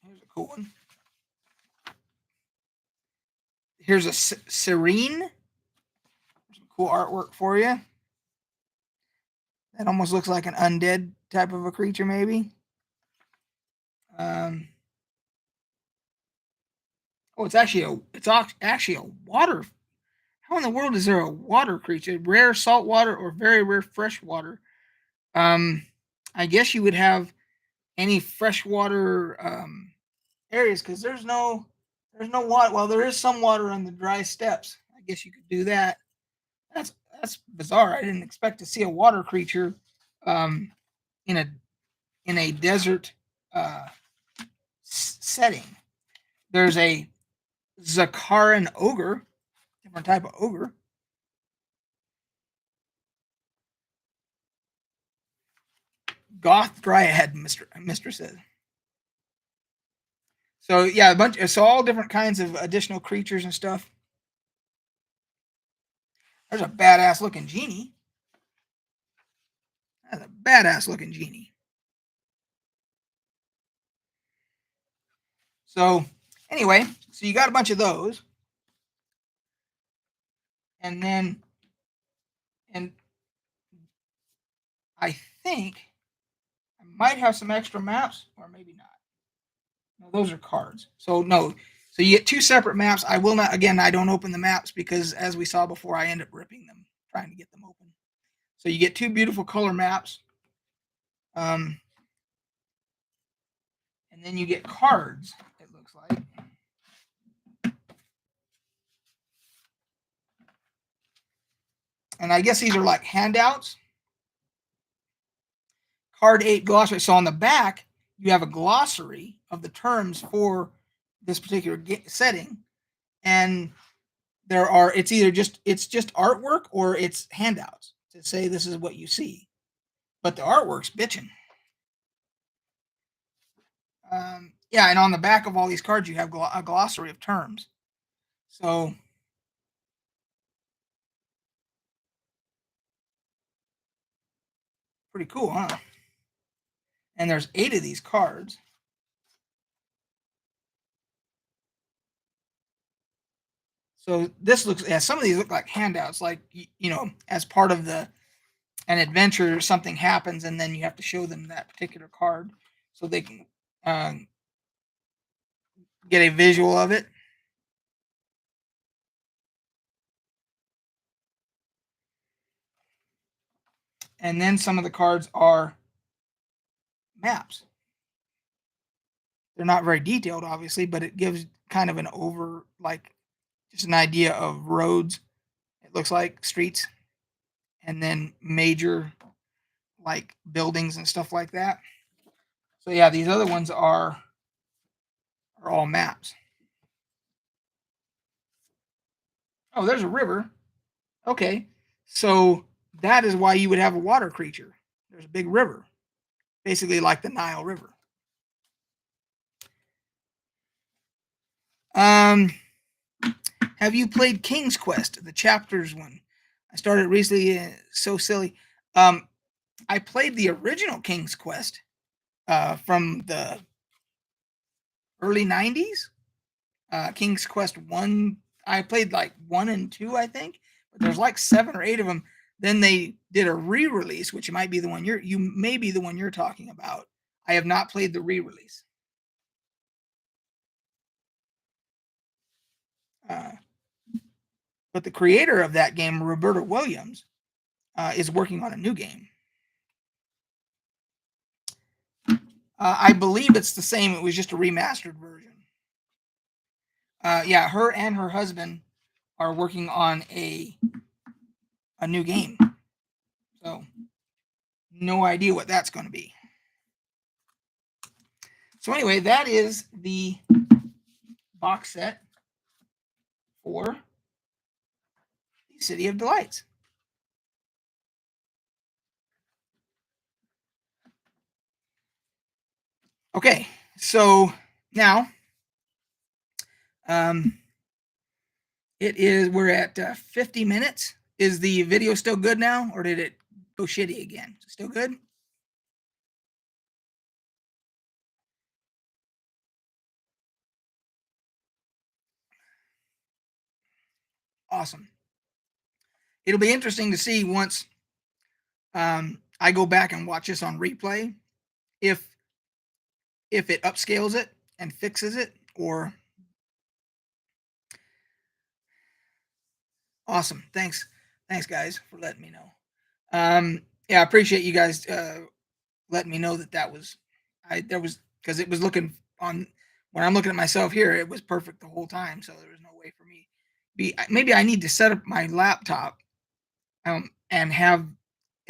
Here's a cool one. Here's a serene. Some cool artwork for you. That almost looks like an undead type of a creature, maybe. It's actually a water. How in the world is there a water creature? Rare saltwater or very rare freshwater? I guess you would have any freshwater areas because there's no water. Well, there is some water on the dry steppes. I guess you could do that. That's bizarre. I didn't expect to see a water creature in a desert setting. There's a Zakaran ogre, different type of ogre. Goth dryad, Mr. says. So yeah, so all different kinds of additional creatures and stuff. There's a badass looking genie. That's a badass looking genie. So anyway, so you got a bunch of those. And then, and I think I might have some extra maps, or maybe not. No, those are cards. So no. So you get two separate maps. I will not, again, I don't open the maps because as we saw before, I end up ripping them, trying to get them open. So you get two beautiful color maps. And then you get cards, it looks like. And I guess these are like handouts. Card 8 glossary. So on the back, you have a glossary of the terms for this particular setting. And it's either just artwork or it's handouts to say this is what you see. But the artwork's bitching. Yeah, and on the back of all these cards, you have a glossary of terms. So pretty cool, huh? And there's 8 of these cards. So this looks, yeah, some of these look like handouts, like, as part of an adventure, something happens, and then you have to show them that particular card so they can get a visual of it. And then some of the cards are maps. They're not very detailed, obviously, but it gives kind of an just an idea of roads. It looks like streets, and then major like buildings and stuff like that. So yeah, these other ones are all maps. Oh, there's a river. Okay, so That is why you would have a water creature. There's a big river, basically like the Nile River. Have you played King's Quest, the chapters one? I started recently. So silly. I played the original King's Quest from the early '90s. King's Quest 1. I played like 1 and 2, I think, but there's like 7 or 8 of them. Then they did a re-release, which might be the one you may be the one you're talking about. I have not played the re-release. But the creator of that game, Roberta Williams, is working on a new game. I believe it's the same. It was just a remastered version. Yeah, her and her husband are working on a new game. So no idea what that's going to be. So anyway, that is the box set for the City of Delights. Okay, so now we're at 50 minutes. Is the video still good now, or did it go shitty again? Still good? Awesome. It'll be interesting to see once I go back and watch this on replay if it upscales it and fixes it, or awesome. Thanks guys for letting me know. Yeah, I appreciate you guys letting me know that was because it was looking on when I'm looking at myself here, it was perfect the whole time, so there was no way for me maybe I need to set up my laptop and have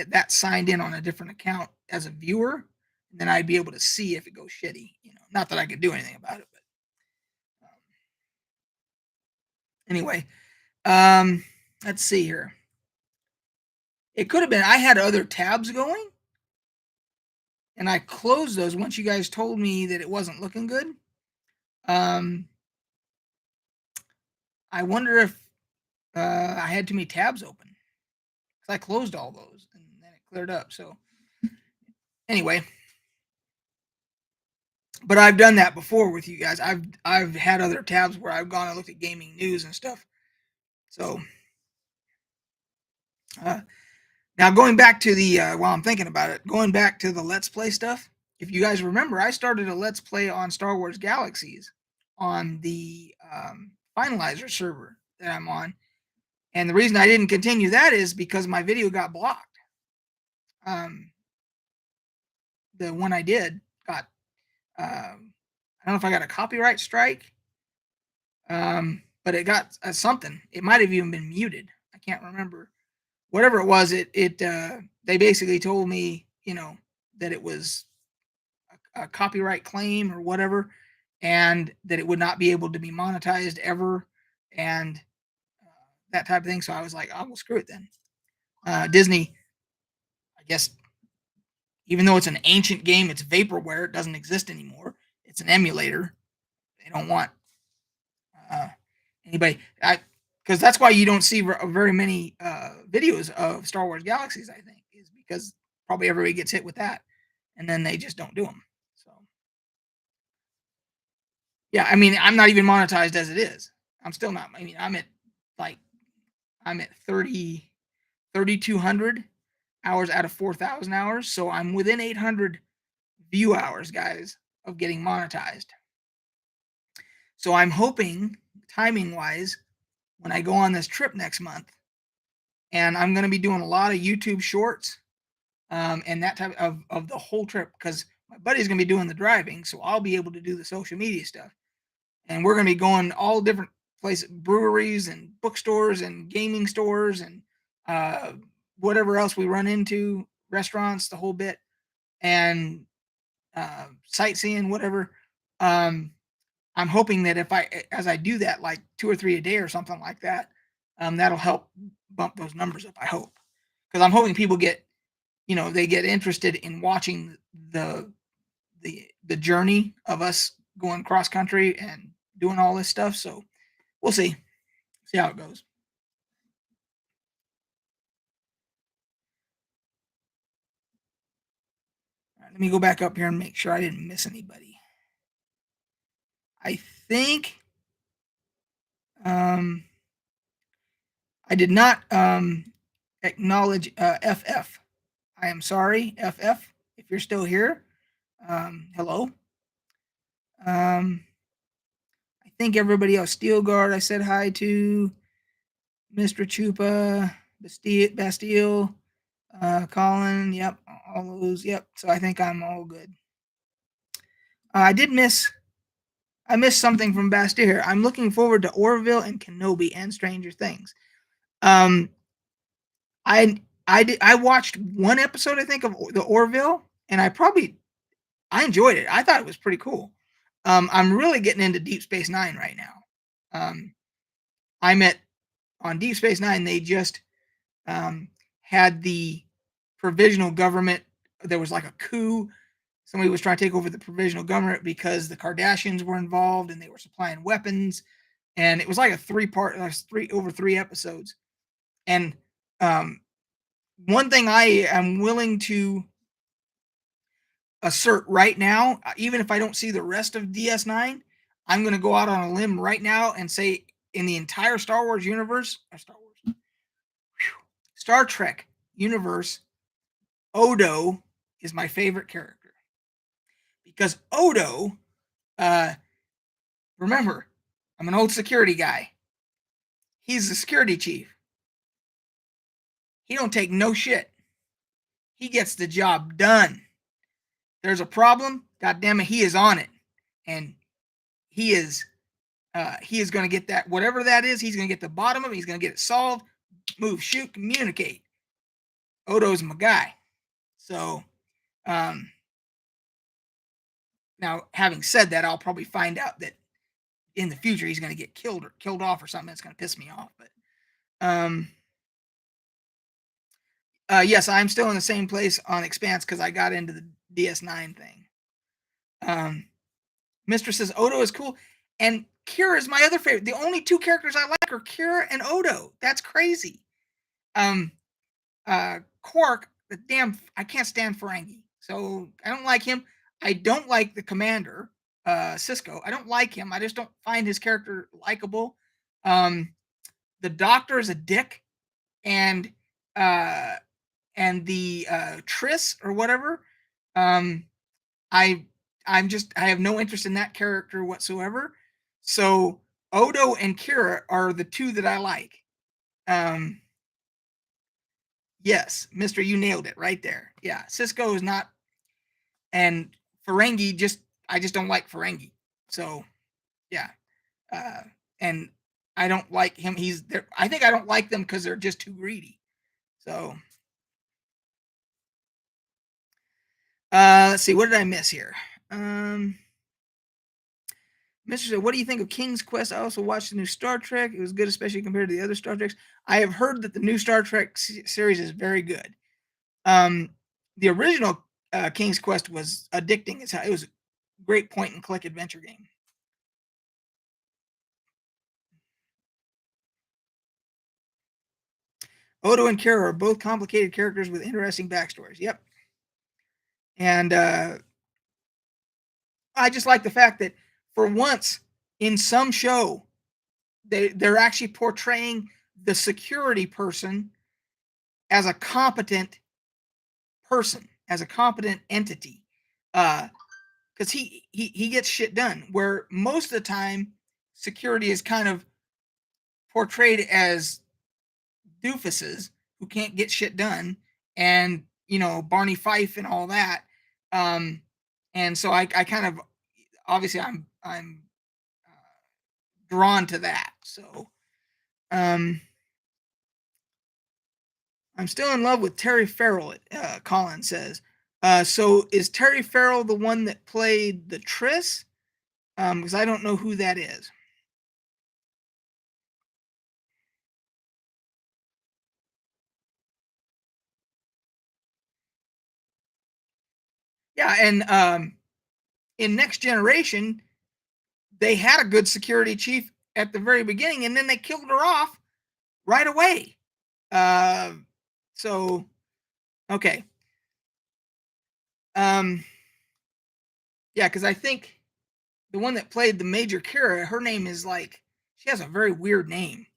that signed in on a different account as a viewer, and then I'd be able to see if it goes shitty. Not that I could do anything about it, but anyway, let's see here. It could have been I had other tabs going, and I closed those once you guys told me that it wasn't looking good. I wonder if I had too many tabs open because I closed all those and then it cleared up. So anyway, but I've done that before with you guys. I've had other tabs where I've gone and looked at gaming news and stuff. So now going back to the while I'm thinking about it, going back to the Let's Play stuff. If you guys remember, I started a Let's Play on Star Wars Galaxies on the Finalizer server that I'm on. And the reason I didn't continue that is because my video got blocked. The one I did got, I don't know if I got a copyright strike, but it got something. It might have even been muted. I can't remember. Whatever it was, they basically told me, that it was a copyright claim or whatever, and that it would not be able to be monetized ever, and that type of thing. So I was like, oh, well, screw it then. Disney, I guess, even though it's an ancient game, it's vaporware. It doesn't exist anymore. It's an emulator. They don't want anybody. Because that's why you don't see very many videos of Star Wars Galaxies. I think is because probably everybody gets hit with that, and then they just don't do them. So yeah, I mean, I'm not even monetized as it is. I'm still not. I mean, I'm at 3,200 hours out of 4,000 hours. So I'm within 800 view hours, guys, of getting monetized. So I'm hoping, timing wise, when I go on this trip next month, and I'm going to be doing a lot of YouTube shorts and that type of the whole trip, because my buddy's going to be doing the driving, so I'll be able to do the social media stuff. And we're going to be going all different places, breweries and bookstores and gaming stores and whatever else we run into, restaurants, the whole bit, and sightseeing, whatever. I'm hoping that as I do that, like 2 or 3 a day or something like that, that'll help bump those numbers up. I hope, because I'm hoping people get, they get interested in watching the journey of us going cross country and doing all this stuff. So we'll see how it goes. All right, let me go back up here and make sure I didn't miss anybody. I think I did not acknowledge FF. I am sorry, FF, if you're still here. Hello. I think everybody else, Steelguard, I said hi to. Mr. Chupa, Bastille, Colin, yep, all those, yep. So I think I'm all good. I missed something from Bastille here. I'm looking forward to Orville and Kenobi and Stranger Things. I watched one episode, I think, of the Orville, and I enjoyed it. I thought it was pretty cool. I'm really getting into Deep Space Nine right now. On Deep Space Nine, they just had the provisional government. There was like a coup. Somebody was trying to take over the provisional government because the Kardashians were involved and they were supplying weapons. And it was like a over 3 episodes. And one thing I am willing to assert right now, even if I don't see the rest of DS9, I'm going to go out on a limb right now and say in the entire Star Wars universe, Star Trek universe, Odo is my favorite character. Because Odo, remember, I'm an old security guy. He's the security chief. He don't take no shit. He gets the job done. There's a problem, God damn it, he is on it. And he is going to get that, whatever that is, he's going to get the bottom of it, he's going to get it solved, move, shoot, communicate. Odo's my guy. So, now, having said that, I'll probably find out that in the future he's going to get killed off or something that's going to piss me off. But yes, I'm still in the same place on Expanse because I got into the DS9 thing. Mistress says Odo is cool, and Kira is my other favorite. The only 2 characters I like are Kira and Odo. That's crazy. Quark, I can't stand Ferengi, so I don't like him. I don't like the commander, Cisco. I don't like him. I just don't find his character likable. The Doctor is a dick, and the Triss or whatever. I have no interest in that character whatsoever. So Odo and Kira are the 2 that I like. Yes, Mister, you nailed it right there. Yeah, Cisco is not, and Ferengi I just don't like Ferengi. So, yeah, and I don't like him. I think I don't like them because they're just too greedy. So, let's see, what did I miss here? Mr. said, what do you think of King's Quest? I also watched the new Star Trek. It was good, especially compared to the other Star Treks. I have heard that the new Star Trek series is very good. The original King's Quest was addicting. It was a great point and click adventure game. Odo and Kira are both complicated characters with interesting backstories. Yep. And I just like the fact that for once in some show, they're actually portraying the security person as a competent person, as a competent entity. Because he gets shit done, where most of the time security is kind of portrayed as doofuses who can't get shit done, and Barney Fife and all that. And so I kind of, obviously I'm drawn to that. So I'm still in love with Terry Farrell, Colin says. So is Terry Farrell the one that played the Triss? Because I don't know who that is. Yeah, and in Next Generation, they had a good security chief at the very beginning, and then they killed her off right away. Uh, so okay, um, yeah, because I think the one that played the Major Kira, her name is like she has a very weird name.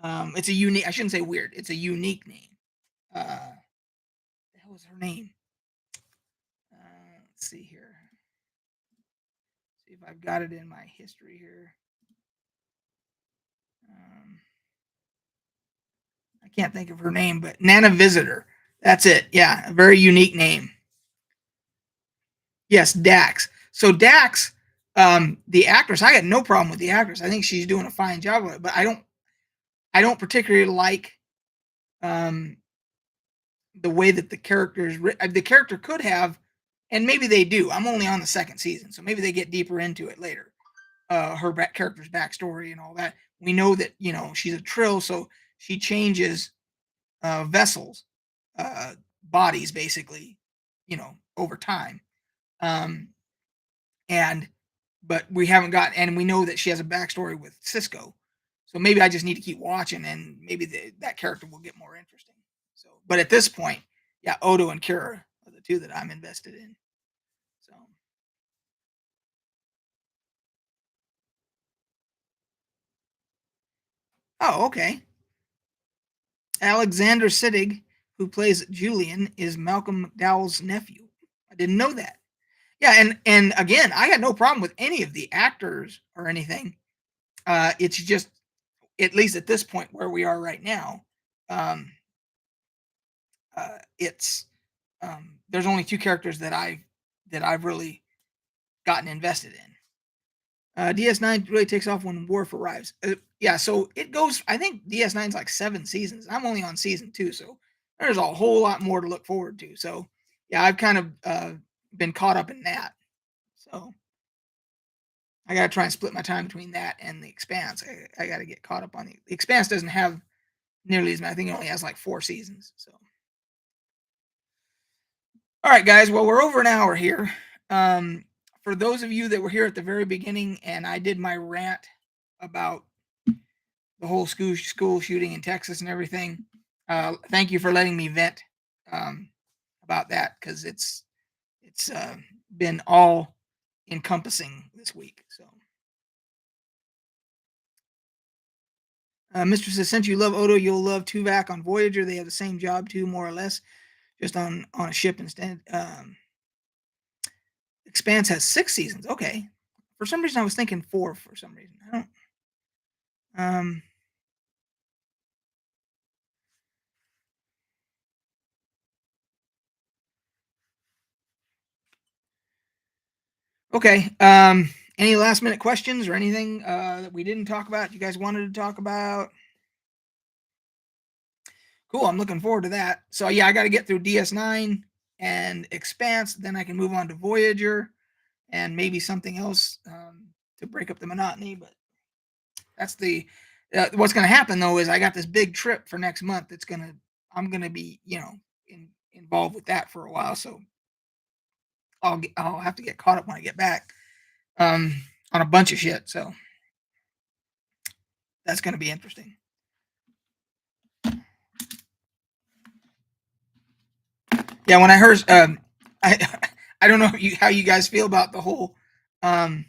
It's a unique. I shouldn't say weird. It's a unique name. The hell was her name? Let's see here. See if I've got it in my history here. Um, I can't think of her name, but Nana Visitor. That's it. Yeah, a very unique name. Yes, Dax. So Dax, the actress, I got no problem with the actress. I think she's doing a fine job of it, but I don't particularly like um, the way that the character is. The character could have, and maybe they do. I'm only on the second season, so maybe they get deeper into it later. Her character's backstory and all that. We know that she's a Trill, so she changes vessels, uh, bodies, basically, over time. Um, and but we haven't got, and we know that she has a backstory with Cisco. So maybe I just need to keep watching, and maybe that character will get more interesting. So, but at this point, yeah, Odo and Kira are the two that I'm invested in. So, oh, okay. Alexander Siddig, who plays Julian, is Malcolm McDowell's nephew. I didn't know that. Yeah, and again, I had no problem with any of the actors or anything. It's just, at least at this point where we are right now, um, it's there's only two characters that I've really gotten invested in. DS9 really takes off when Worf arrives. Yeah, so it goes. I think DS9's like 7 seasons. I'm only on season 2, so there's a whole lot more to look forward to. So yeah, I've kind of been caught up in that. So I got to try and split my time between that and the Expanse. I got to get caught up on the Expanse. Doesn't have nearly as many. I think it only has like 4 seasons. So all right, guys. Well, we're over an hour here. Um, for those of you that were here at the very beginning, and I did my rant about the whole school shooting in Texas and everything. Thank you for letting me vent um, about that, because it's been all encompassing this week. So, Mistress says, since you love Odo, you'll love Tuvok on Voyager. They have the same job too, more or less, just on a ship instead. Expanse has 6 seasons. Okay, for some reason I was thinking 4. For some reason, I don't. Um, Okay. Any last minute questions or anything that we didn't talk about? You guys wanted to talk about? Cool. I'm looking forward to that. So yeah, I got to get through DS9 and Expanse, then I can move on to Voyager and maybe something else to break up the monotony. But that's the what's going to happen though is I got this big trip for next month. I'm gonna be involved with that for a while. So I'll have to get caught up when I get back um, on a bunch of shit. So that's going to be interesting. Yeah, when I heard, I I don't know how you guys feel about um,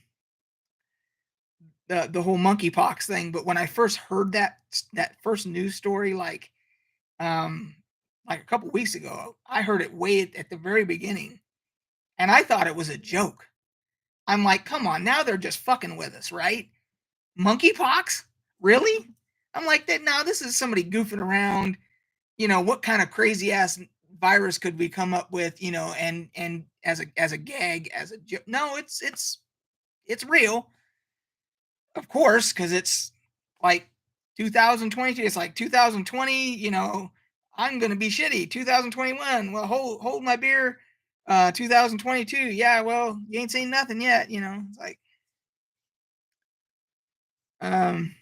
the whole monkeypox thing, but when I first heard that first news story, um, like a couple weeks ago, I heard it way at the very beginning, and I thought it was a joke. I'm like, come on, now they're just fucking with us, right? Monkeypox, really? I'm like, that. Now this is somebody goofing around. What kind of crazy ass virus could we come up with, and as a gag, as a joke? No, it's real, of course, because it's like 2022. It's like 2020. I'm gonna be shitty. 2021. Well, hold my beer. 2022. Yeah, well, you ain't seen nothing yet. It's like um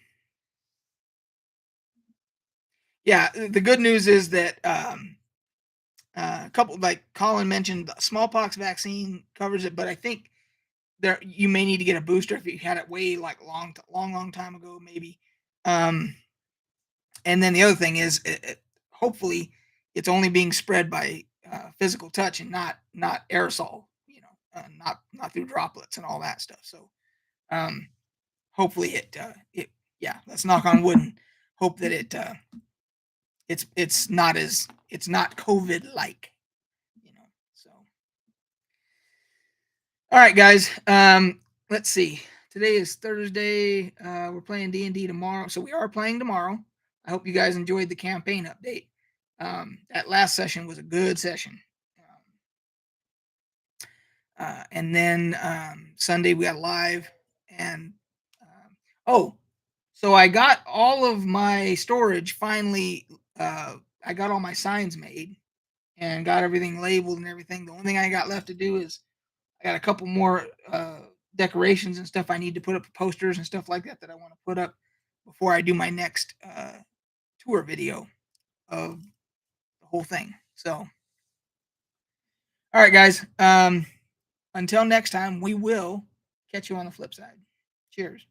yeah. The good news is that A couple, like Colin mentioned, the smallpox vaccine covers it, but I think there you may need to get a booster if you had it way like long time ago, maybe. Um, and then the other thing is, hopefully, it's only being spread by physical touch and not aerosol. Not through droplets and all that stuff. So, um, hopefully, it yeah. Let's knock on wood and hope that it's not COVID like. So all right, guys. Let's see. Today is Thursday. We're playing D&D tomorrow, so we are playing tomorrow. I hope you guys enjoyed the campaign update. That last session was a good session. And then Sunday we got live, and oh, so I got all of my storage finally. I got all my signs made and got everything labeled and everything. The only thing I got left to do is I got a couple more decorations and stuff I need to put up, posters and stuff like that I want to put up before I do my next tour video of the whole thing. So, all right, guys. Until next time, we will catch you on the flip side. Cheers.